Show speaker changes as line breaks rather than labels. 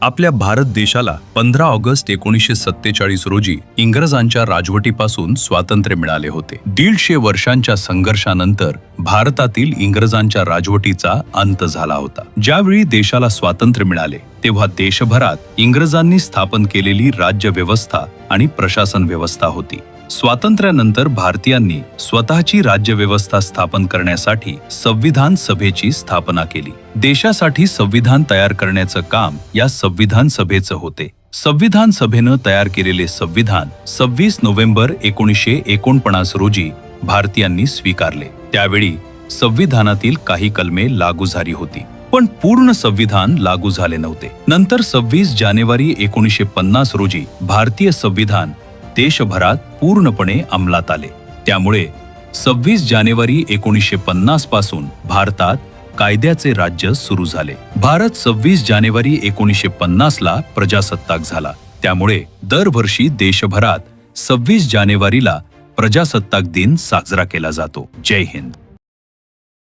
आपल्या भारत देशाला 15 ऑगस्ट 1947 रोजी इंग्रजांच्या राजवटीपासून स्वातंत्र्य मिळाले होते. 150 वर्षांच्या संघर्षानंतर भारतातील इंग्रजांच्या राजवटीचा अंत झाला होता. ज्यावेळी देशाला स्वातंत्र्य मिळाले तेव्हा देशभरात इंग्रजांनी स्थापन केलेली राज्य व्यवस्था आणि प्रशासन व्यवस्था होती. स्वातंत्र्यानंतर भारतीयांनी स्वतःची राज्यव्यवस्था स्थापन करण्यासाठी संविधान सभेची स्थापना केली. देशासाठी संविधान तयार करण्याचं काम या संविधान सभेचं होते. संविधान सभेनं तयार केलेले संविधान 26 नोव्हेंबर 1949 रोजी भारतीयांनी स्वीकारले. त्यावेळी संविधानातील काही कलमे लागू झाली होती, पण पूर्ण संविधान लागू झाले नव्हते. नंतर 26 जानेवारी 1950 रोजी भारतीय संविधान देशभरात पूर्णपणे अंमलात आले. त्यामुळे 26 जानेवारी 1950 पासून भारतात कायद्याचे राज्य सुरू झाले. भारत 26 जानेवारी 1950 ला प्रजासत्ताक झाला. त्यामुळे दरवर्षी देशभरात 26 जानेवारीला प्रजासत्ताक दिन साजरा केला जातो. जय हिंद.